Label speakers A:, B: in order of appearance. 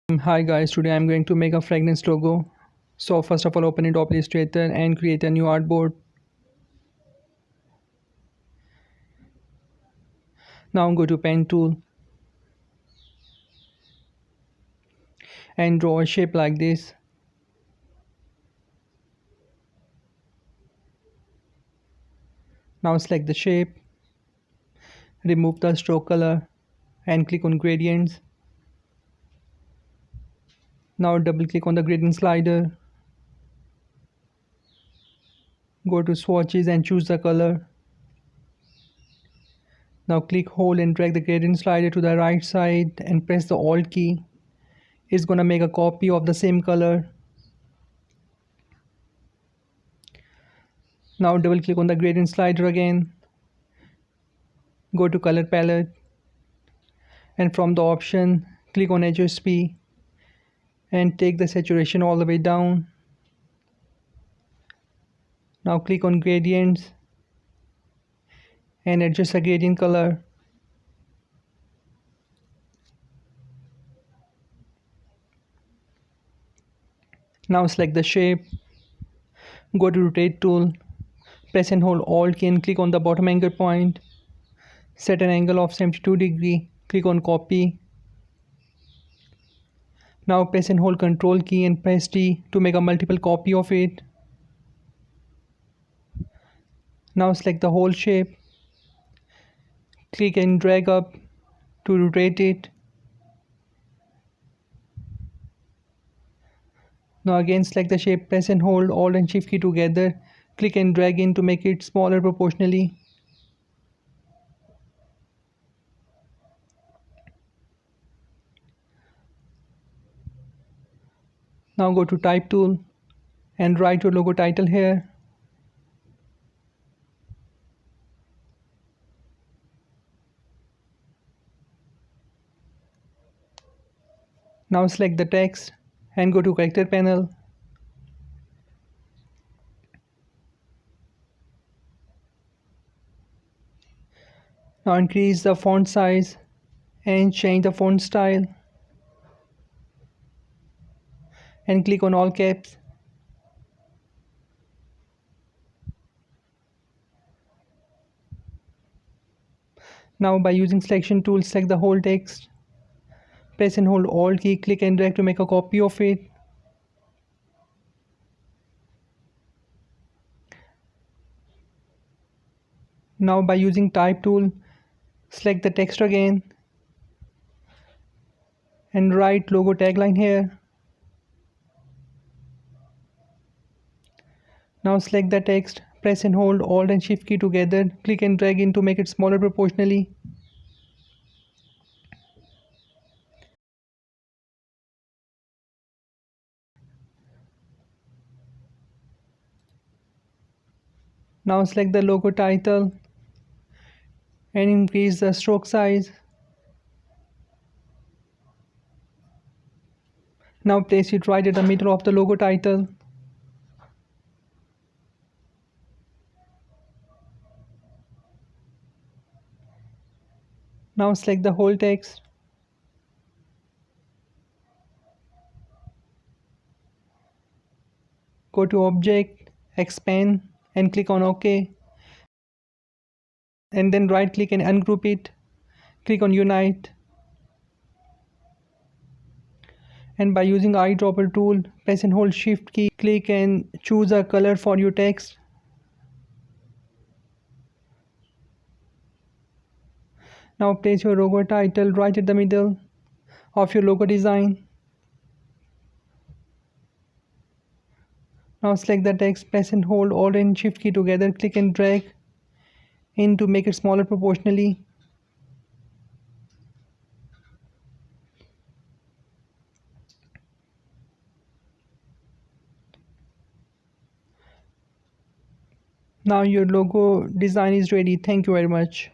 A: Hi guys, today I'm going to make a fragrance logo. So first of all open Adobe Illustrator and create a new artboard. Now go to pen tool and draw a shape like this. Now select the shape, remove the stroke color and click on gradients. Now double click on the gradient slider. Go to swatches and choose the color. Now click hold and drag the gradient slider to the right side and press the Alt key. It's gonna make a copy of the same color. Now double click on the gradient slider again. Go to color palette and from the option click on HSP and take the saturation all the way down. Now click on gradients and adjust the gradient color. Now select the shape, go to rotate tool, press and hold Alt key and click on the bottom anchor point. Set an angle of 72 degree, click on copy. Now press and hold Ctrl key and press T to make a multiple copy of it. Now select the whole shape, click and drag up to rotate it. Now again select the shape, press and hold Alt and Shift key together, click and drag in to make it smaller proportionally. Now go to type tool and write your logo title here. Now select the text and go to character panel. Now increase the font size and change the font style and click on all caps. Now by using selection tool select the whole text, press and hold Alt key, click and drag to make a copy of it. Now by using type tool select the text again and write logo tagline here. Now select the text, press and hold Alt and Shift key together, click and drag in to make it smaller proportionally. Now select the logo title and increase the stroke size. Now place it right at the middle of the logo title. Now select the whole text. Go to Object, Expand and click on OK. And then right click and ungroup it. Click on Unite. And by using eyedropper tool, press and hold Shift key, click and choose a color for your text. Now place your logo title right at the middle of your logo design. Now select the text, press and hold Alt and Shift key together, click and drag in to make it smaller proportionally. Now your logo design is ready. Thank you very much.